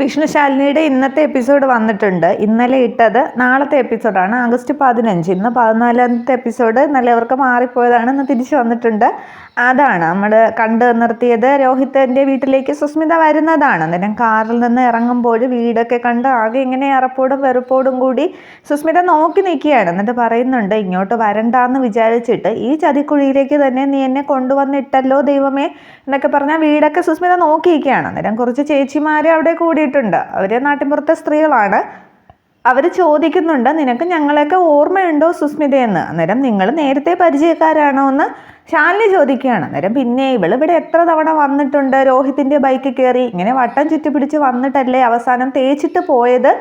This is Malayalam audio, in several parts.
വിഷ്ണുശാലിനിയുടെ ഇന്നത്തെ എപ്പിസോഡ് വന്നിട്ടുണ്ട്. ഇന്നലെ ഇട്ടത് നാളത്തെ എപ്പിസോഡാണ്, ആഗസ്റ്റ് 15. ഇന്ന് 14ാമത്തെ എപ്പിസോഡ് നല്ലവർക്ക് മാറിപ്പോയതാണ്, ഇന്ന് തിരിച്ചു വന്നിട്ടുണ്ട്. അതാണ് നമ്മൾ കണ്ടു നിർത്തിയത്. രോഹിതൻ്റെ വീട്ടിലേക്ക് സുസ്മിത വരുന്നതാണ്. അന്നേരം കാറിൽ നിന്ന് ഇറങ്ങുമ്പോൾ വീടൊക്കെ കണ്ട് ആകെ ഇങ്ങനെ അറപ്പോടും വെറുപ്പോടും കൂടി സുസ്മിത നോക്കി നിൽക്കുകയാണ്. എന്നിട്ട് പറയുന്നുണ്ട്, ഇങ്ങോട്ട് വരണ്ടാന്ന് വിചാരിച്ചിട്ട് ഈ ചതിക്കുഴിയിലേക്ക് തന്നെ നീ എന്നെ കൊണ്ടുവന്നിട്ടല്ലോ ദൈവമേ എന്നൊക്കെ പറഞ്ഞാൽ വീടൊക്കെ സുസ്മിത നോക്കിയിരിക്കുകയാണ്. അന്നേരം കുറച്ച് ചേച്ചിമാർ അവിടെ കൂടിയിട്ടുണ്ട്. അവർ നാട്ടിൻപുറത്തെ സ്ത്രീകളാണ്. അവർ ചോദിക്കുന്നുണ്ട്, നിനക്ക് ഞങ്ങളെയൊക്കെ ഓർമ്മയുണ്ടോ സുസ്മിതയെന്ന്. അന്നേരം നിങ്ങൾ നേരത്തെ പരിചയക്കാരാണോ എന്ന് ശാലിനി ചോദിക്കുകയാണ്. അന്നേരം പിന്നെ ഇവിടെ എത്ര തവണ വന്നിട്ടുണ്ട്, രോഹിത്തിൻ്റെ ബൈക്കിൽ കയറി ഇങ്ങനെ വട്ടം ചുറ്റിപ്പിടിച്ച് വന്നിട്ടല്ലേ അവസാനം തേച്ചിട്ട് പോയത്.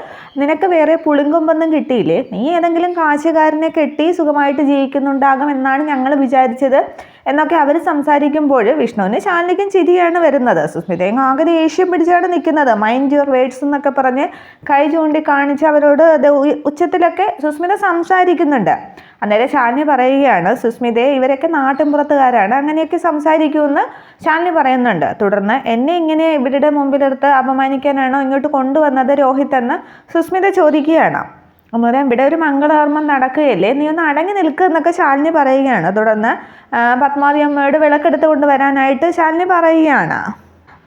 നിനക്ക് വേറെ പുളിങ്കൊമ്പൊന്നും കിട്ടിയില്ലേ, നീ ഏതെങ്കിലും കാശുകാരനെ കെട്ടി സുഖമായിട്ട് ജീവിക്കുന്നുണ്ടാകും എന്നാണ് ഞങ്ങൾ വിചാരിച്ചത് എന്നൊക്കെ അവർ സംസാരിക്കുമ്പോൾ വിഷ്ണുവിന് ശാലിനിക്കും ചിരിയാണ് വരുന്നത്. സുസ്മിതയും ആകെ ദേഷ്യം പിടിച്ചാണ് നിൽക്കുന്നത്. മൈൻഡ് യുവർ വേർഡ്സ് എന്നൊക്കെ പറഞ്ഞ് കൈ ചൂണ്ടി കാണിച്ച് അവരോട് ഉച്ചത്തിലൊക്കെ സുസ്മിത സംസാരിക്കുന്നുണ്ട്. അന്നേരം ശാലിനി പറയുകയാണ്, സുസ്മിതയെ ഇവരൊക്കെ നാട്ടിൻപുറത്തുകാരാണ്, അങ്ങനെയൊക്കെ സംസാരിക്കുമെന്ന് ശാലിനി പറയുന്നുണ്ട്. തുടർന്ന് എന്നെ ഇങ്ങനെ ഇവരുടെ മുമ്പിലെടുത്ത് അപമാനിക്കാനാണോ ഇങ്ങോട്ട് കൊണ്ടുവന്നത് രോഹിത് എന്ന് സുസ്മിത ചോദിക്കുകയാണ്. അന്നേരം ഇവിടെ ഒരു മംഗളകർമ്മം നടക്കുകയല്ലേ, നീ ഒന്ന് അടങ്ങി നിൽക്കുക എന്നൊക്കെ ശാലിനി പറയുകയാണ്. തുടർന്ന് പത്മാവതി അമ്മയോട് വിളക്കെടുത്ത് കൊണ്ടുവരാനായിട്ട് ശാലിനി പറയുകയാണ്.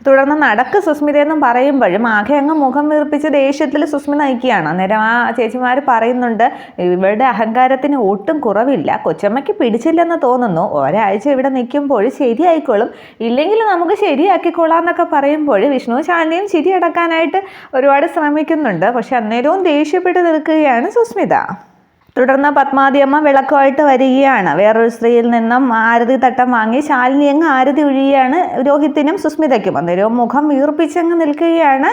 തുടർന്ന് നടക്ക് സുസ്മിതയെന്നും പറയുമ്പോഴും ആകെ അങ്ങ് മുഖം വീർപ്പിച്ച് ദേഷ്യത്തിൽ സുസ്മിത നയിക്കുകയാണ്. അന്നേരം ആ ചേച്ചിമാർ പറയുന്നുണ്ട്, ഇവരുടെ അഹങ്കാരത്തിന് ഒട്ടും കുറവില്ല, കൊച്ചമ്മയ്ക്ക് പിടിച്ചില്ലെന്ന് തോന്നുന്നു, ഒരാഴ്ച ഇവിടെ നിൽക്കുമ്പോൾ ശരിയായിക്കോളും, ഇല്ലെങ്കിൽ നമുക്ക് ശരിയാക്കിക്കോളാം എന്നൊക്കെ പറയുമ്പോൾ വിഷ്ണു ശാലിനിയും ചിരി അടക്കാനായിട്ട് ഒരുപാട് ശ്രമിക്കുന്നുണ്ട്. പക്ഷെ അന്നേരവും ദേഷ്യപ്പെട്ട് നിൽക്കുകയാണ് സുസ്മിത. തുടർന്ന് പത്മാവതിയമ്മ വിളക്കുമായിട്ട് വരികയാണ്. വേറൊരു സ്ത്രീയിൽ നിന്നും ആരതി തട്ടം വാങ്ങി ശാലിനി അങ്ങ് ആരതി ഒഴിയുകയാണ് രോഹിത്തിനും സുസ്മിതയ്ക്കും. അന്നേരം മുഖം വീർപ്പിച്ചങ്ങ് നിൽക്കുകയാണ്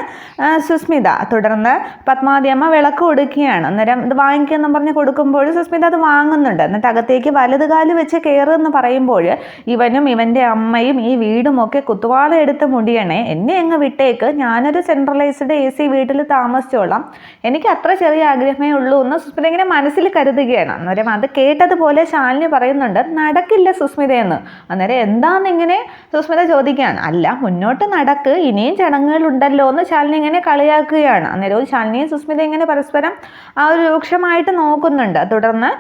സുസ്മിത. തുടർന്ന് പത്മാവതിയമ്മ വിളക്ക് കൊടുക്കുകയാണ്. അന്നേരം ഇത് വാങ്ങിക്കുമെന്നും പറഞ്ഞ് കൊടുക്കുമ്പോൾ സുസ്മിത അത് വാങ്ങുന്നുണ്ട്. എന്നിട്ട് അകത്തേക്ക് വലതുകാല് വെച്ച് കയറുമെന്ന് പറയുമ്പോൾ ഇവനും ഇവൻ്റെ അമ്മയും ഈ വീടും ഒക്കെ കുത്തുവാള എടുത്ത് മുടിയണേ, എന്നെ അങ്ങ് വിട്ടേക്ക്, ഞാനൊരു സെൻട്രലൈസ്ഡ് AC വീട്ടിൽ താമസിച്ചോളാം, എനിക്ക് അത്ര ചെറിയ ആഗ്രഹമേ ഉള്ളൂ എന്ന് സുസ്മിത ഇങ്ങനെ മനസ്സിൽ കരുതുകയാണ്. അന്നേരം അത് കേട്ടതുപോലെ ശാലിനി പറയുന്നുണ്ട്, നടക്കില്ല സുസ്മിതയെന്ന്. അന്നേരം എന്താന്നിങ്ങനെ സുസ്മിത ചോദിക്കുകയാണ്. അല്ല, മുന്നോട്ട് നടക്ക്, ഇനിയും ചടങ്ങുകളുണ്ടല്ലോ എന്ന് ശാലിനി ഇങ്ങനെ കളിയാക്കുകയാണ്. അന്നേരവും ശാലിനിയും സുസ്മിത ഇങ്ങനെ പരസ്പരം ആ ഒരു രൂക്ഷമായിട്ട് നോക്കുന്നുണ്ട്. തുടർന്ന്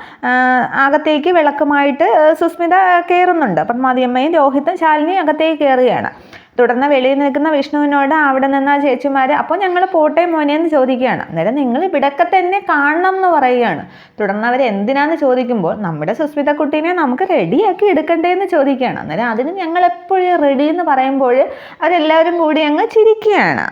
അകത്തേക്ക് വിളക്കുമായിട്ട് സുസ്മിത കയറുന്നുണ്ട്. പത്മാവതിയമ്മയും രോഹിത്തും ശാലിനിയും അകത്തേക്ക് കയറുകയാണ്. തുടർന്ന് വെളിയിൽ നിൽക്കുന്ന വിഷ്ണുവിനോട് അവിടെ നിന്ന് ആ ചേച്ചിമാർ, അപ്പോൾ ഞങ്ങൾ പോട്ടെ മോനെ എന്ന് ചോദിക്കുകയാണ്. അന്നേരം നിങ്ങൾ ഇവിടൊക്കെ തന്നെ കാണണം എന്ന് പറയുകയാണ്. തുടർന്ന് അവർ എന്തിനാന്ന് ചോദിക്കുമ്പോൾ നമ്മുടെ സുസ്മിത കുട്ടീനെ നമുക്ക് റെഡിയാക്കി എടുക്കണ്ടേ എന്ന് ചോദിക്കുകയാണ്. അന്നേരം അതിന് ഞങ്ങൾ എപ്പോഴും റെഡി എന്ന് പറയുമ്പോൾ അവരെല്ലാവരും കൂടി അങ്ങ് ചിരിക്കുകയാണ്.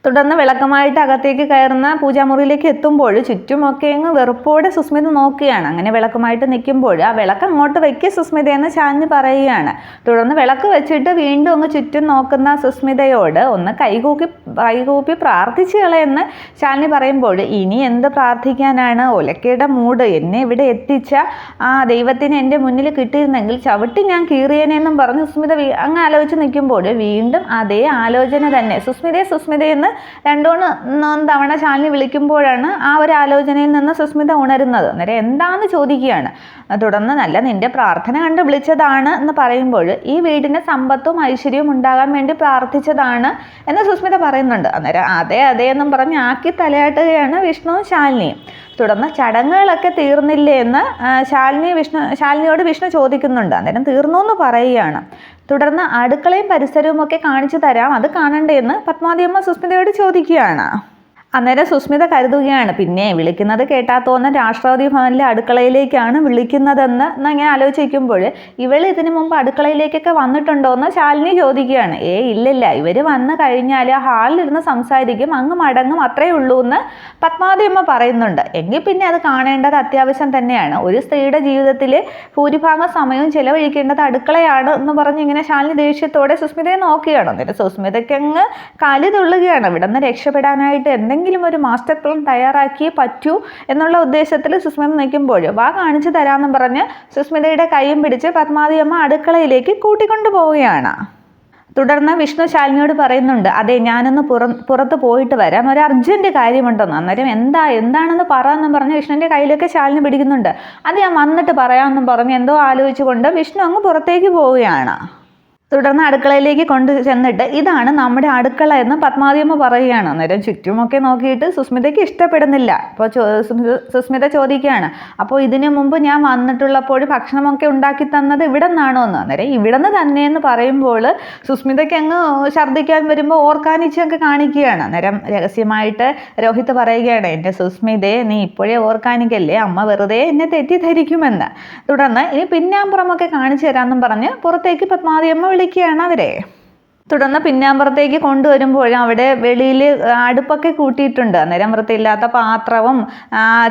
തുടർന്ന് വിളക്കമായിട്ട് അകത്തേക്ക് കയറുന്ന പൂജാമുറിയിലേക്ക് എത്തുമ്പോൾ ചുറ്റുമൊക്കെ അങ്ങ് വെറുപ്പോടെ സുസ്മിത നോക്കുകയാണ്. അങ്ങനെ വിളക്കുമായിട്ട് നിൽക്കുമ്പോൾ ആ വിളക്ക് അങ്ങോട്ട് വയ്ക്കുക സുസ്മിത എന്ന് ശാലിനി പറയുകയാണ്. തുടർന്ന് വിളക്ക് വെച്ചിട്ട് വീണ്ടും അങ്ങ് ചുറ്റും നോക്കുന്ന സുസ്മിതയോട് ഒന്ന് കൈകൂപ്പി പ്രാർത്ഥിച്ചു കളയെന്ന് ശാലിനി പറയുമ്പോൾ, ഇനി എന്ത് പ്രാർത്ഥിക്കാനാണ്, ഒലക്കയുടെ മൂട് എന്നെ ഇവിടെ എത്തിച്ച ആ ദൈവത്തിന് എൻ്റെ മുന്നിൽ കിട്ടിയിരുന്നെങ്കിൽ ചവിട്ടി ഞാൻ കീറിയനെന്നും പറഞ്ഞ് സുസ്മിത അങ്ങ് ആലോചിച്ച് നിൽക്കുമ്പോൾ വീണ്ടും അതേ ആലോചന തന്നെ. സുസ്മിതയെന്ന് 2-3 തവണ ശാലിനി വിളിക്കുമ്പോഴാണ് ആ ഒരു ആലോചനയിൽ നിന്ന് സുസ്മിത ഉണരുന്നത്. അന്നേരം എന്താണെന്ന് ചോദിക്കുകയാണ്. തുടർന്ന് നല്ല നിന്റെ പ്രാർത്ഥന കണ്ട് വിളിച്ചതാണ് എന്ന് പറയുമ്പോൾ ഈ വീടിന് സമ്പത്തും ഐശ്വര്യവും ഉണ്ടാകാൻ വേണ്ടി പ്രാർത്ഥിച്ചതാണ് എന്ന് സുസ്മിത പറയുന്നുണ്ട്. അന്നേരം അതെ എന്നും പറഞ്ഞ് ആക്കി തലയാട്ടുകയാണ് വിഷ്ണുവും ശാലിനിയും. തുടർന്ന് ചടങ്ങുകളൊക്കെ തീർന്നില്ലേ എന്ന് ശാലിനിയോട് വിഷ്ണു ചോദിക്കുന്നുണ്ട്. അന്നേരം തീർന്നു എന്ന് പറയുകയാണ്. തുടർന്ന് അടുക്കളയും പരിസരവും ഒക്കെ കാണിച്ചു തരാം, അത് കാണണ്ടേന്ന് പത്മാവതിയമ്മ സുസ്മിതയോട് ചോദിക്കുകയാണ്. അന്നേരം സുസ്മിത കരുതുകയാണ്, പിന്നെ വിളിക്കുന്നത് കേട്ടാ തോന്നുന്ന രാഷ്ട്രപതി ഭവനിലെ അടുക്കളയിലേക്കാണ് വിളിക്കുന്നതെന്ന് ഇങ്ങനെ ആലോചിക്കുമ്പോൾ ഇവൾ ഇതിനു മുമ്പ് അടുക്കളയിലേക്കൊക്കെ വന്നിട്ടുണ്ടോ എന്ന് ശാലിനി ചോദിക്കുകയാണ്. ഇല്ലില്ല, ഇവർ വന്നു കഴിഞ്ഞാൽ ആ ഹാളിലിരുന്ന് സംസാരിക്കും, അങ്ങ് മടങ്ങും, അത്രയേ ഉള്ളൂ എന്ന് പത്മാവതിയമ്മ പറയുന്നുണ്ട്. എങ്കിൽ പിന്നെ അത് കാണേണ്ടത് അത്യാവശ്യം തന്നെയാണ്, ഒരു സ്ത്രീയുടെ ജീവിതത്തിൽ ഭൂരിഭാഗം സമയവും ചെലവഴിക്കേണ്ടത് അടുക്കളയാണ് എന്ന് പറഞ്ഞ് ഇങ്ങനെ ശാലിനി ദേഷ്യത്തോടെ സുസ്മിതയെ നോക്കുകയാണ്. അന്നേരം സുസ്മിതയ്ക്ക് അങ്ങ് കലി തുള്ളുകയാണ്. ഇവിടെ നിന്ന് രക്ഷപ്പെടാനായിട്ട് എന്തെങ്കിലും ഒരു മാസ്റ്റർ പ്ലാൻ തയ്യാറാക്കിയേ പറ്റൂ എന്നുള്ള ഉദ്ദേശത്തിൽ സുസ്മിത നിൽക്കുമ്പോൾ വാ കാണിച്ചു തരാമെന്നും പറഞ്ഞ് സുസ്മിതയുടെ കൈയും പിടിച്ച് പത്മാവതിയമ്മ അടുക്കളയിലേക്ക് കൂട്ടിക്കൊണ്ടു പോവുകയാണ്. തുടർന്ന് വിഷ്ണു ശാലിനിയോട് പറയുന്നുണ്ട്, അതെ ഞാനൊന്ന് പുറത്ത് പോയിട്ട് വരാം, ഒരു അർജൻറ്റ് കാര്യമുണ്ടെന്ന്. അന്നേരം എന്താണെന്ന് പറയാമെന്നും പറഞ്ഞ് വിഷ്ണുവിൻ്റെ കയ്യിലൊക്കെ ശാലിനി പിടിക്കുന്നുണ്ട്. അത് ഞാൻ വന്നിട്ട് പറയാമെന്നും പറഞ്ഞ് എന്തോ ആലോചിച്ചുകൊണ്ട് വിഷ്ണു അങ്ങ് പുറത്തേക്ക് പോവുകയാണ്. തുടർന്ന് അടുക്കളയിലേക്ക് കൊണ്ട് ചെന്നിട്ട് ഇതാണ് നമ്മുടെ അടുക്കള എന്ന് പത്മാവതിയമ്മ പറയുകയാണ്. അന്നേരം ചുറ്റുമൊക്കെ നോക്കിയിട്ട് സുസ്മിതയ്ക്ക് ഇഷ്ടപ്പെടുന്നില്ല. അപ്പോൾ സുസ്മിത ചോദിക്കുകയാണ്, അപ്പോൾ ഇതിനു മുമ്പ് ഞാൻ വന്നിട്ടുള്ളപ്പോൾ ഭക്ഷണമൊക്കെ ഉണ്ടാക്കി തന്നത് ഇവിടെ നിന്നാണോ എന്ന്. അന്നേരം ഇവിടെ നിന്ന് തന്നെയെന്ന് പറയുമ്പോൾ സുസ്മിതയ്ക്ക് അങ്ങ് ഛർദ്ദിക്കാൻ വരുമ്പോൾ ഓർക്കാനിച്ചൊക്കെ കാണിക്കുകയാണ്. അന്നേരം രഹസ്യമായിട്ട് രോഹിത് പറയുകയാണ്, എൻ്റെ സുസ്മിതയെ നീ ഇപ്പോഴേ ഓർക്കാനിക്കല്ലേ, അമ്മ വെറുതെ എന്നെ തെറ്റിദ്ധരിക്കുമെന്ന്. തുടർന്ന് ഇനി പിന്നാമ്പുറമൊക്കെ കാണിച്ചു തരാമെന്നും പറഞ്ഞ് പുറത്തേക്ക് പത്മാവതിയമ്മ വിളിക്കുകയാണ് അവരെ. തുടർന്ന് പിന്നാമ്പുറത്തേക്ക് കൊണ്ടുവരുമ്പോഴും അവിടെ വെളിയിൽ അടുപ്പൊക്കെ കൂട്ടിയിട്ടുണ്ട്. അന്നേരം വൃത്തിയില്ലാത്ത പാത്രവും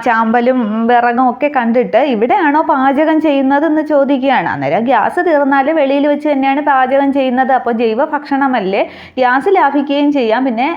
ചാമ്പലും വിറകും ഒക്കെ കണ്ടിട്ട് ഇവിടെയാണോ പാചകം ചെയ്യുന്നതെന്ന് ചോദിക്കുകയാണ്. അന്നേരം ഗ്യാസ് തീർന്നാൽ വെളിയിൽ വെച്ച് തന്നെയാണ് പാചകം ചെയ്യുന്നത്, അപ്പോൾ ജൈവ ഭക്ഷണമല്ലേ, ഗ്യാസ് ലാഭിക്കുകയും ചെയ്യാം, പിന്നെ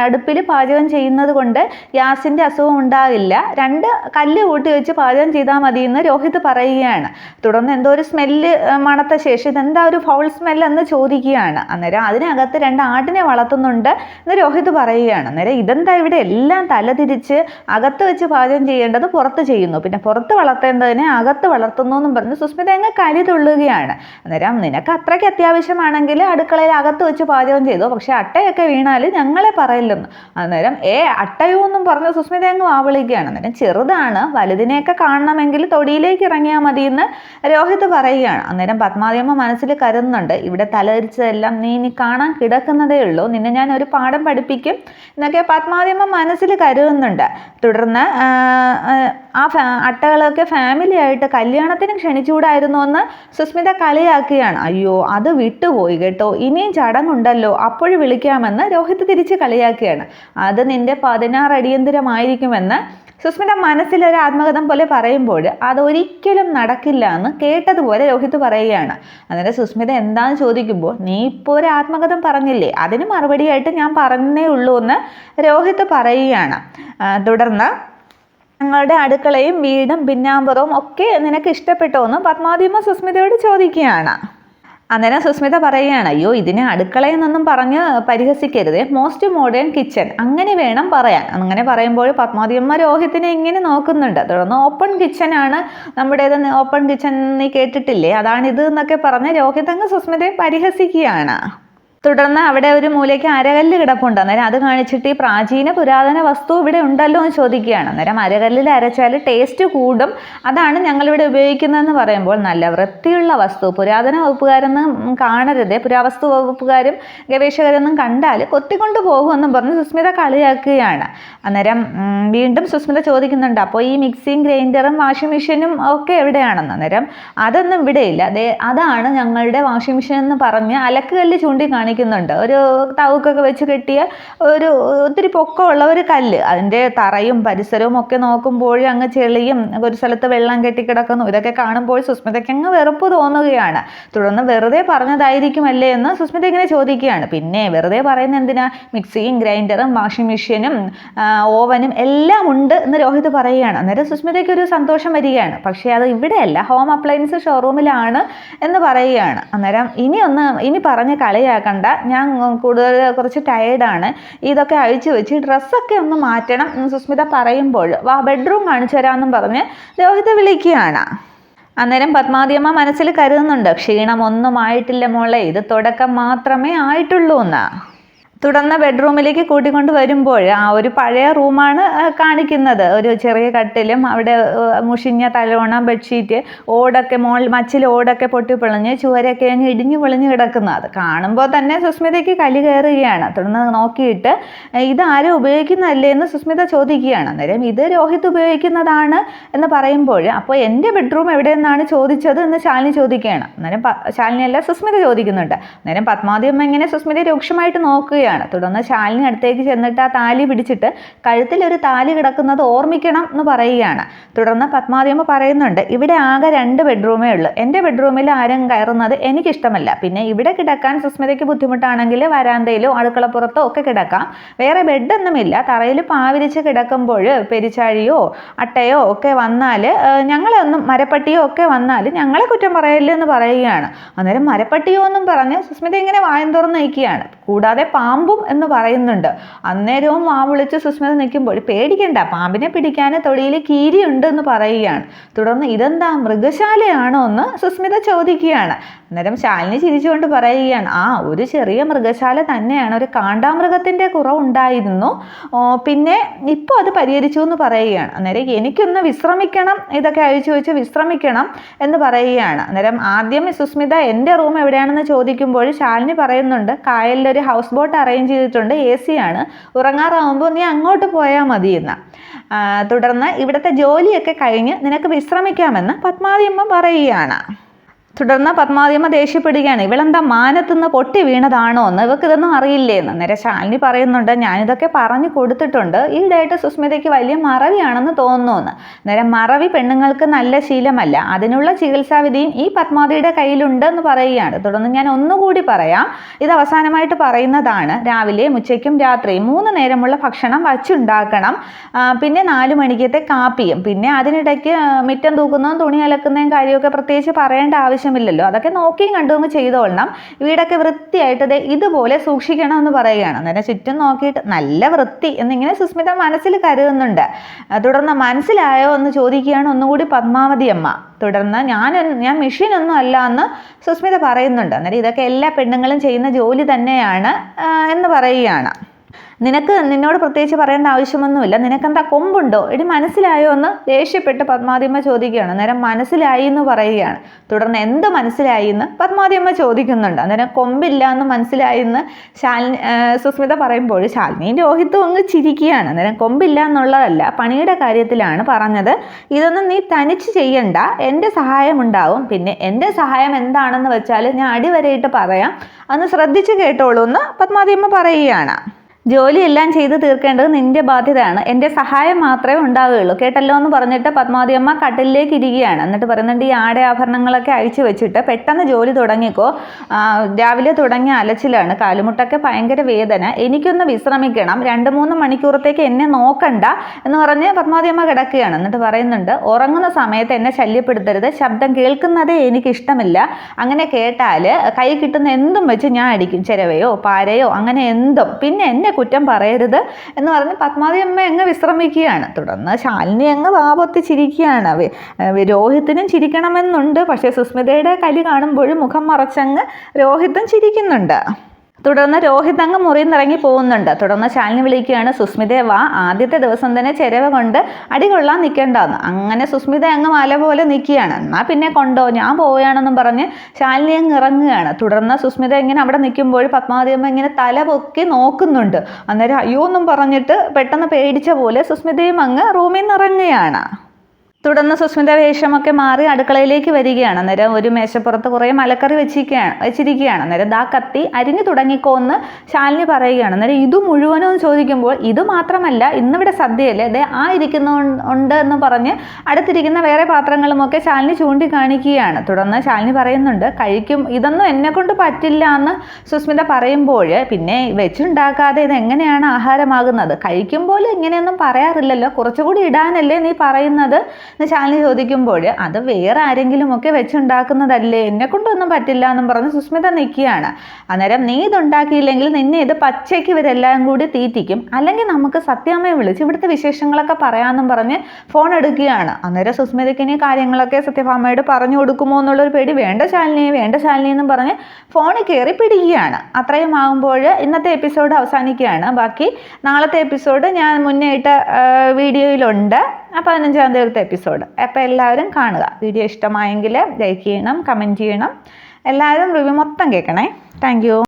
അടുപ്പിൽ പാചകം ചെയ്യുന്നത് കൊണ്ട് ഗ്യാസിൻ്റെ അസുഖം ഉണ്ടാകില്ല, 2 കല്ല് കൂട്ടി വെച്ച് പാചകം ചെയ്താൽ മതി എന്ന് രോഹിത് പറയുകയാണ്. തുടർന്ന് എന്തോ ഒരു സ്മെല്ല് മണത്ത ശേഷം ഇതെന്താ ഒരു ഫൗൾ സ്മെല്ലെന്ന് ചോദിക്കുകയാണ്. അന്നേരം അതിനകത്ത് 2 ആടിനെ വളർത്തുന്നുണ്ട് എന്ന് രോഹിത് പറയുകയാണ്. അന്നേരം ഇതെന്താ ഇവിടെ എല്ലാം തലതിരിച്ച് അകത്ത് വെച്ച് പാചകം ചെയ്യേണ്ടത് പുറത്ത് ചെയ്യുന്നു, പിന്നെ പുറത്ത് വളർത്തേണ്ടതിനെ അകത്ത് വളർത്തുന്നു എന്നും പറഞ്ഞ് സുസ്മിത അങ്ങ് കലി തുള്ളുകയാണ്. അന്നേരം നിനക്ക് അത്രയ്ക്ക് അത്യാവശ്യമാണെങ്കിൽ അടുക്കളയിൽ അകത്ത് വെച്ച് പാചകം ചെയ്തു, പക്ഷെ അട്ടയൊക്കെ വീണാൽ ഞങ്ങളെ പറയില്ലെന്ന്. അന്നേരം അട്ടയോ എന്നും പറഞ്ഞ് സുസ്മിത അങ്ങ് വാവിളിക്കുകയാണ്. അന്നേരം ചെറുതാണ്, വലുതിനെയൊക്കെ കാണണമെങ്കിൽ തൊടിയിലേക്ക് ഇറങ്ങിയാൽ മതി എന്ന് രോഹിത് പറയുകയാണ്. അന്നേരം പത്മാവതിയമ്മ മനസ്സിൽ കരുതുന്നുണ്ട്, ഇവിടെ തലതിരിച്ചതെല്ലാം നീ കാണാൻ കിടക്കുന്നതേ ഉള്ളൂ, നിന്നെ ഞാൻ ഒരു പാഠം പഠിപ്പിക്കും എന്നൊക്കെ പത്മാവതിയമ്മ മനസ്സിൽ കരുതുന്നുണ്ട്. തുടർന്ന് അട്ടകളൊക്കെ ഫാമിലി ആയിട്ട് കല്യാണത്തിന് ക്ഷണിച്ചുകൂടായിരുന്നു എന്ന് സുസ്മിത കളിയാക്കുകയാണ്. അയ്യോ അത് വിട്ടുപോയി കേട്ടോ, ഇനിയും ചടങ്ങുണ്ടല്ലോ, അപ്പോഴും വിളിക്കാമെന്ന് രോഹിത് തിരിച്ച് കളിയാക്കുകയാണ്. അത് നിന്റെ 16 അടിയന്തരമായിരിക്കുമെന്ന് സുസ്മിത മനസ്സിലൊരു ആത്മകഥം പോലെ പറയുമ്പോൾ അതൊരിക്കലും നടക്കില്ല എന്ന് കേട്ടതുപോലെ രോഹിത് പറയുകയാണ്. അന്നേരം സുസ്മിത എന്താണെന്ന് ചോദിക്കുമ്പോൾ നീ ഇപ്പോൾ ഒരു ആത്മകഥം പറഞ്ഞില്ലേ, അതിന് മറുപടിയായിട്ട് ഞാൻ പറഞ്ഞേ ഉള്ളൂ എന്ന് രോഹിത് പറയുകയാണ്. തുടർന്ന് ഞങ്ങളുടെ അടുക്കളയും വീടും പിന്നാമ്പുറവും ഒക്കെ നിനക്ക് ഇഷ്ടപ്പെട്ടോ എന്ന് പത്മാവതിയമ്മ സുസ്മിതയോട് ചോദിക്കുകയാണ്. അന്നേരം സുസ്മിത പറയുകയാണ്, അയ്യോ ഇതിനെ അടുക്കളയിൽ നിന്നും പറഞ്ഞ് പരിഹസിക്കരുത്, മോസ്റ്റ് മോഡേൺ കിച്ചൺ അങ്ങനെ വേണം പറയാൻ. അങ്ങനെ പറയുമ്പോൾ പത്മാവതിയമ്മ രോഹിത്തിനെ ഇങ്ങനെ നോക്കുന്നുണ്ട്. തുടർന്ന് ഓപ്പൺ കിച്ചനാണ് നമ്മുടേത്, ഓപ്പൺ കിച്ചൺ നീ കേട്ടിട്ടില്ലേ, അതാണിത് എന്നൊക്കെ പറഞ്ഞ് രോഹിത് അങ്ങ് സുസ്മിതയെ പരിഹസിക്കുകയാണ്. തുടർന്ന് അവിടെ ഒരു മൂലയ്ക്ക് അരകല്ല് കിടപ്പുണ്ട്. അന്നേരം അത് കാണിച്ചിട്ട് ഈ പ്രാചീന പുരാതന വസ്തു ഇവിടെ ഉണ്ടല്ലോ എന്ന് ചോദിക്കുകയാണ്. അന്നേരം അരകല്ലിൽ അരച്ചാൽ ടേസ്റ്റ് കൂടും, അതാണ് ഞങ്ങളിവിടെ ഉപയോഗിക്കുന്നതെന്ന് പറയുമ്പോൾ നല്ല വൃത്തിയുള്ള വസ്തു, പുരാതന വകുപ്പുകാരൊന്നും കാണരുത്, പുരാവസ്തു വകുപ്പുകാരും ഗവേഷകരൊന്നും കണ്ടാൽ കൊത്തിക്കൊണ്ട് പോകുമെന്നും പറഞ്ഞ് സുസ്മിത കളിയാക്കുകയാണ്. അന്നേരം വീണ്ടും സുസ്മിത ചോദിക്കുന്നുണ്ട്, അപ്പോൾ ഈ മിക്സിയും ഗ്രൈൻഡറും വാഷിംഗ് മെഷീനും ഒക്കെ എവിടെയാണെന്ന്. അന്നേരം അതൊന്നും ഇവിടെയില്ല, അതാണ് ഞങ്ങളുടെ വാഷിംഗ് മെഷീൻ എന്ന് പറഞ്ഞ് അലക്കുകല്ല് ചൂണ്ടി കാണിക്കുന്നുണ്ട്. ഒരു തവുക്കൊക്കെ വെച്ച് കെട്ടിയ ഒരു ഒത്തിരി പൊക്കമുള്ള ഒരു കല്ല്, അതിൻ്റെ തറയും പരിസരവും ഒക്കെ നോക്കുമ്പോൾ അങ്ങ് ചെളിയും ഒരു സ്ഥലത്ത് വെള്ളം കെട്ടിക്കിടക്കുന്നു. ഇതൊക്കെ കാണുമ്പോൾ സുസ്മിതയ്ക്ക് അങ്ങ് വെറുപ്പ് തോന്നുകയാണ്. തുടർന്ന് വെറുതെ പറഞ്ഞതായിരിക്കുമല്ലേ എന്ന് സുസ്മിത ഇങ്ങനെ ചോദിക്കുകയാണ്. പിന്നെ വെറുതെ പറയുന്ന എന്തിനാ, മിക്സിയും ഗ്രൈൻഡറും വാഷിംഗ് മെഷീനും ഓവനും എല്ലാം ഉണ്ട് എന്ന് രോഹിത് പറയുകയാണ്. അന്നേരം സുസ്മിതയ്ക്ക് ഒരു സന്തോഷം വരികയാണ്. പക്ഷേ അത് ഇവിടെയല്ല, ഹോം അപ്ലയൻസ് ഷോറൂമിലാണ് എന്ന് പറയുകയാണ്. അന്നേരം ഇനി പറഞ്ഞ് കളിയാക്കണ്ട, ഞാൻ കുറച്ച് ടയേർഡാണ്, ഇതൊക്കെ അഴിച്ചു വെച്ച് ഡ്രസ്സൊക്കെ ഒന്ന് മാറ്റണം എന്ന് സുസ്മിത പറയുമ്പോൾ വാ ബെഡ്റൂം കാണിച്ചു തരാമെന്നും പറഞ്ഞ് രോഹിത് വിളിക്കുകയാണ്. അന്നേരം പത്മാവതിയമ്മ മനസ്സിൽ കരുതുന്നുണ്ട്, ക്ഷീണമൊന്നും ആയിട്ടില്ല മോളെ, ഇത് തുടക്കം മാത്രമേ ആയിട്ടുള്ളൂ എന്ന്. തുടർന്ന് ബെഡ്റൂമിലേക്ക് കൂട്ടിക്കൊണ്ട് വരുമ്പോൾ ഒരു പഴയ റൂമാണ് കാണിക്കുന്നത്. ഒരു ചെറിയ കട്ടിലും അവിടെ മുഷിഞ്ഞ തലോണ ബെഡ്ഷീറ്റ്, ഓടൊക്കെ മച്ചിൽ ഓടൊക്കെ പൊട്ടിപ്പൊളിഞ്ഞ് ചുവരൊക്കെ അങ്ങ് ഇടിഞ്ഞു പൊളിഞ്ഞ് കിടക്കുന്നത് അത് കാണുമ്പോൾ തന്നെ സുസ്മിതയ്ക്ക് കലി കയറുകയാണ്. തുടർന്ന് നോക്കിയിട്ട് ഇതാരും ഉപയോഗിക്കുന്നതല്ലേ എന്ന് സുസ്മിത ചോദിക്കുകയാണ്. അന്നേരം ഇത് രോഹിത് ഉപയോഗിക്കുന്നതാണ് എന്ന് പറയുമ്പോൾ അപ്പോൾ എൻ്റെ ബെഡ്റൂം എവിടെയെന്നാണ് ചോദിച്ചത് എന്ന് ശാലിനി ചോദിക്കുകയാണ്. അന്നേരം ശാലിനിയല്ല സുസ്മിത ചോദിക്കുന്നുണ്ട്. അന്നേരം പത്മാവതിയമ്മ ഇങ്ങനെ സുസ്മിതയെ രൂക്ഷമായിട്ട് നോക്കുകയാണ്. തുടർന്ന് ശാലിനി അടുത്തേക്ക് ചെന്നിട്ട് ആ താലി പിടിച്ചിട്ട് കഴുത്തിലൊരു താലി കിടക്കുന്നത് ഓർമ്മിക്കണം എന്ന് പറയുകയാണ്. തുടർന്ന് പത്മാവതിയമ്മ പറയുന്നുണ്ട്, ഇവിടെ ആകെ 2 ബെഡ്റൂമേ ഉള്ളൂ, എൻ്റെ ബെഡ്റൂമിൽ ആരും കയറുന്നത് എനിക്കിഷ്ടമല്ല, പിന്നെ ഇവിടെ കിടക്കാൻ സുസ്മിതയ്ക്ക് ബുദ്ധിമുട്ടാണെങ്കിൽ വരാന്തയിലോ അടുക്കളപ്പുറത്തോ ഒക്കെ കിടക്കാം, വേറെ ബെഡൊന്നുമില്ല, തറയിൽ പാവിരിച്ച് കിടക്കുമ്പോൾ പെരിച്ചാഴിയോ അട്ടയോ ഒക്കെ വന്നാൽ ഞങ്ങളെ ഒന്നും മരപ്പട്ടിയോ ഒക്കെ വന്നാൽ ഞങ്ങളെ കുറ്റം പറയല്ലേ എന്ന് പറയുകയാണ്. അന്നേരം മരപ്പട്ടിയോ എന്നും പറഞ്ഞ് സുസ്മിത ഇങ്ങനെ വായം തുറന്ന് നിൽക്കുകയാണ്. കൂടാതെ പാമ്പും എന്ന് പറയുന്നുണ്ട്. അന്നേരവും വാ വിളിച്ച് സുസ്മിത നിൽക്കുമ്പോൾ പേടിക്കണ്ട, പാമ്പിനെ പിടിക്കാൻ തൊടിയിൽ കീരിയുണ്ട് എന്ന് പറയുകയാണ്. തുടർന്ന് ഇതെന്താ മൃഗശാലയാണോ എന്ന് സുസ്മിത ചോദിക്കുകയാണ്. അന്നേരം ശാലിനി ചിരിച്ചുകൊണ്ട് പറയുകയാണ്, ഒരു ചെറിയ മൃഗശാല തന്നെയാണ്, ഒരു കാണ്ടാമൃഗത്തിൻ്റെ കുറവുണ്ടായിരുന്നു, പിന്നെ ഇപ്പോൾ അത് പരിഹരിച്ചു എന്ന് പറയുകയാണ്. അന്നേരം എനിക്കൊന്ന് വിശ്രമിക്കണം, ഇതൊക്കെ അഴിച്ചു വെച്ച് വിശ്രമിക്കണം എന്ന് പറയുകയാണ്. അന്നേരം ആദ്യം സുസ്മിത എൻ്റെ റൂം എവിടെയാണെന്ന് ചോദിക്കുമ്പോൾ ശാലിനി പറയുന്നുണ്ട്, കായലിലൊരു ഹൗസ് ബോട്ട് അറേഞ്ച് ചെയ്തിട്ടുണ്ട്, AC ആണ്, ഉറങ്ങാറാവുമ്പോൾ നീ അങ്ങോട്ട് പോയാൽ മതിയെന്ന്. തുടർന്ന് ഇവിടുത്തെ ജോലിയൊക്കെ കഴിഞ്ഞ് നിനക്ക് വിശ്രമിക്കാമെന്ന് പത്മാവതിയമ്മ പറയുകയാണ്. തുടർന്ന് പത്മാവതിയമ്മ ദേഷ്യപ്പെടുകയാണ്, ഇവളെന്താ മാനത്തുനിന്ന് പൊട്ടി വീണതാണോ എന്ന്, ഇവക്കിതൊന്നും അറിയില്ലേന്ന്. അന്നേരം ശാലിനി പറയുന്നുണ്ട്, ഞാനിതൊക്കെ പറഞ്ഞു കൊടുത്തിട്ടുണ്ട്, ഈയിടെയായിട്ട് സുസ്മിതയ്ക്ക് വലിയ മറവിയാണെന്ന് തോന്നുന്നു. അന്നേരം മറവി പെണ്ണുങ്ങൾക്ക് നല്ല ശീലമല്ല, അതിനുള്ള ചികിത്സാവിധിയും ഈ പത്മാവതിയുടെ കയ്യിലുണ്ട് എന്ന് പറയുകയാണ്. തുടർന്ന് ഞാൻ ഒന്നുകൂടി പറയാം, ഇത് അവസാനമായിട്ട് പറയുന്നതാണ്, രാവിലെയും ഉച്ചയ്ക്കും രാത്രിയും 3 നേരമുള്ള ഭക്ഷണം വച്ചുണ്ടാക്കണം, പിന്നെ 4 മണിക്കത്തെ കാപ്പിയും, പിന്നെ അതിനിടയ്ക്ക് മിറ്റം തൂക്കുന്നതും തുണി അലക്കുന്നതും കാര്യമൊക്കെ പ്രത്യേകിച്ച് പറയേണ്ട ആവശ്യമില്ലല്ലോ, അതൊക്കെ നോക്കിയും കണ്ടും ചെയ്തോളണം, വീടൊക്കെ വൃത്തിയായിട്ട് ഇതുപോലെ സൂക്ഷിക്കണം എന്ന് പറയുകയാണ്. അന്നേരം ചുറ്റും നോക്കിയിട്ട് നല്ല വൃത്തി എന്നിങ്ങനെ സുസ്മിത മനസ്സിൽ കരുതുന്നുണ്ട്. തുടർന്ന് മനസ്സിലായോ എന്ന് ചോദിക്കുകയാണ് ഒന്നുകൂടി പത്മാവതിയമ്മ. തുടർന്ന് ഞാൻ മെഷീനൊന്നും അല്ല എന്ന് സുസ്മിത പറയുന്നുണ്ട്. അന്നേരം ഇതൊക്കെ എല്ലാ പെണ്ണുങ്ങളും ചെയ്യുന്ന ജോലി തന്നെയാണ് എന്ന് പറയുകയാണ്. നിന്നോട് പ്രത്യേകിച്ച് പറയേണ്ട ആവശ്യമൊന്നുമില്ല, നിനക്കെന്താ കൊമ്പുണ്ടോ, എടി മനസ്സിലായോ എന്ന് ദേഷ്യപ്പെട്ട് പത്മാവതിയമ്മ ചോദിക്കുകയാണ്. അന്നേരം മനസ്സിലായി എന്ന് പറയുകയാണ്. തുടർന്ന് എന്ത് മനസ്സിലായി എന്ന് പത്മാവതിയമ്മ ചോദിക്കുന്നുണ്ട്. അന്നേരം കൊമ്പില്ല എന്ന് മനസ്സിലായി എന്ന് സുസ്മിത പറയുമ്പോൾ ശാലിനിയും രോഹിത്തും അങ്ങ് ചിരിക്കുകയാണ്. അന്നേരം കൊമ്പില്ല എന്നുള്ളതല്ല, പണിയുടെ കാര്യത്തിലാണ് പറഞ്ഞത്, ഇതൊന്നും നീ തനിച്ച് ചെയ്യണ്ട, എൻ്റെ സഹായം ഉണ്ടാവും, പിന്നെ എൻ്റെ സഹായം എന്താണെന്ന് വെച്ചാൽ ഞാൻ അടിവരയിട്ട് പറയാം, അന്ന് ശ്രദ്ധിച്ച് കേട്ടോളൂ എന്ന് പത്മാവതിയമ്മ പറയുകയാണ്. ജോലിയെല്ലാം ചെയ്ത് തീർക്കേണ്ടത് നിന്റെ ബാധ്യതയാണ്, എൻ്റെ സഹായം മാത്രമേ ഉണ്ടാവുകയുള്ളൂ, കേട്ടല്ലോ എന്ന് പറഞ്ഞിട്ട് പത്മാവതിയമ്മ കട്ടിലേക്ക് ഇരിക്കുകയാണ്. എന്നിട്ട് പറയുന്നുണ്ട്, ഈ ആടെ ആഭരണങ്ങളൊക്കെ അഴിച്ചു വെച്ചിട്ട് പെട്ടെന്ന് ജോലി തുടങ്ങിക്കോ, രാവിലെ തുടങ്ങിയ അലച്ചിലാണ്, കാലുമുട്ടൊക്കെ ഭയങ്കര വേദന, എനിക്കൊന്ന് വിശ്രമിക്കണം, 2-3 മണിക്കൂറത്തേക്ക് എന്നെ നോക്കണ്ട എന്ന് പറഞ്ഞ് പത്മാവതിയമ്മ കിടക്കുകയാണ്. എന്നിട്ട് പറയുന്നുണ്ട്, ഉറങ്ങുന്ന സമയത്ത് എന്നെ ശല്യപ്പെടുത്തരുത്, ശബ്ദം കേൾക്കുന്നതേ എനിക്കിഷ്ടമില്ല, അങ്ങനെ കേട്ടാൽ കൈ കിട്ടുന്ന എന്തും വെച്ച് ഞാൻ അടിക്കും, ചിരവയോ പാരയോ അങ്ങനെ എന്തും, പിന്നെ എന്നെ കുറ്റം പറയരുത് എന്ന് പറഞ്ഞ് പത്മാവതിയമ്മ അങ്ങ് വിശ്രമിക്കുകയാണ്. തുടർന്ന് ശാലിനി അങ്ങ് വാപൊത്തി ചിരിക്കുകയാണ്. രോഹിത്തിനും ചിരിക്കണമെന്നുണ്ട്, പക്ഷേ സുസ്മിതയുടെ കലി കാണുമ്പോൾ മുഖം മറച്ചങ്ങ് രോഹിത്തും ചിരിക്കുന്നുണ്ട്. തുടർന്ന് രോഹിത് അങ്ങ് മുറിയിൽ നിന്ന് ഇറങ്ങി പോകുന്നുണ്ട്. തുടർന്ന് ശാലിനി വിളിക്കുകയാണ്, സുസ്മിതയെ വാ, ആദ്യത്തെ ദിവസം തന്നെ ചിരവ കൊണ്ട് അടികൊള്ളാൻ നിൽക്കേണ്ടെന്ന്. അങ്ങനെ സുസ്മിത അങ്ങ് മല പോലെ നിൽക്കുകയാണ്. എന്നാൽ പിന്നെ കൊണ്ടോ, ഞാൻ പോവുകയാണെന്നും പറഞ്ഞ് ശാലിനി അങ്ങ് ഇറങ്ങുകയാണ്. തുടർന്ന് സുസ്മിത ഇങ്ങനെ അവിടെ നിൽക്കുമ്പോൾ പത്മാവതിയമ്മ ഇങ്ങനെ തല പൊക്കി നോക്കുന്നുണ്ട്. അന്നേരം അയ്യോ എന്നും പറഞ്ഞിട്ട് പെട്ടെന്ന് പേടിച്ച പോലെ സുസ്മിതയും അങ്ങ് റൂമിൽ നിന്ന് ഇറങ്ങുകയാണ്. തുടർന്ന് സുസ്മിത വേഷമൊക്കെ മാറി അടുക്കളയിലേക്ക് വരികയാണ്. അന്നേരം ഒരു മേശപ്പുറത്ത് കുറേ മലക്കറി വെച്ചിരിക്കുകയാണ്. അന്നേരം ദാ കത്തി അരിഞ്ഞു തുടങ്ങിക്കോ എന്ന് ശാലിനി പറയുകയാണ്. അന്നേരം ഇത് മുഴുവനും ചോദിക്കുമ്പോൾ ഇത് മാത്രമല്ല, ഇന്നിവിടെ സദ്യയല്ലേ, അതെ ഇരിക്കുന്നുണ്ട് എന്ന് പറഞ്ഞ് അടുത്തിരിക്കുന്ന വേറെ പാത്രങ്ങളുമൊക്കെ ശാലിനി ചൂണ്ടിക്കാണിക്കുകയാണ്. തുടർന്ന് ശാലിനി പറയുന്നുണ്ട്, ഇതൊന്നും എന്നെ കൊണ്ട് പറ്റില്ല എന്ന് സുസ്മിത പറയുമ്പോൾ, പിന്നെ വെച്ചുണ്ടാക്കാതെ ഇത് എങ്ങനെയാണ് ആഹാരമാകുന്നത്, കഴിക്കുമ്പോൾ ഇങ്ങനെയൊന്നും പറയാറില്ലല്ലോ, കുറച്ചുകൂടി ഇടാനല്ലേ നീ പറയുന്നത് എന്ന് ശാലിനി ചോദിക്കുമ്പോൾ, അത് വേറെ ആരെങ്കിലുമൊക്കെ വെച്ചുണ്ടാക്കുന്നതല്ലേ, എന്നെ കൊണ്ടൊന്നും പറ്റില്ല എന്നും പറഞ്ഞ് സുസ്മിത നിൽക്കുകയാണ്. അന്നേരം നീ ഇതുണ്ടാക്കിയില്ലെങ്കിൽ നിന്നെ ഇത് പച്ചയ്ക്ക് ഇവരെല്ലാം കൂടി തീറ്റിക്കും, അല്ലെങ്കിൽ നമുക്ക് സത്യാമ്മയെ വിളിച്ച് ഇവിടുത്തെ വിശേഷങ്ങളൊക്കെ പറയാമെന്നും പറഞ്ഞ് ഫോൺ എടുക്കുകയാണ്. അന്നേരം സുസ്മിതയ്ക്ക് ഇനി കാര്യങ്ങളൊക്കെ സത്യഭാമയോട് പറഞ്ഞു കൊടുക്കുമോ എന്നുള്ളൊരു പേടി, വേണ്ട ശാലിനി എന്നും പറഞ്ഞ് ഫോണിൽ കയറി പിടിക്കുകയാണ്. അത്രയും ആകുമ്പോൾ ഇന്നത്തെ എപ്പിസോഡ് അവസാനിക്കുകയാണ്. ബാക്കി നാളത്തെ എപ്പിസോഡ് ഞാൻ മുന്നേ ഇട്ട വീഡിയോയിലുണ്ട്, 15-ാം തീയതിയിലത്തെ എപ്പിസോഡ്. അപ്പോൾ എല്ലാവരും കാണുക. വീഡിയോ ഇഷ്ടമായെങ്കിൽ ലൈക്ക് ചെയ്യണം, കമൻറ്റ് ചെയ്യണം, എല്ലാവരും റിവ്യൂ മൊത്തം കേൾക്കണേ. Thank you.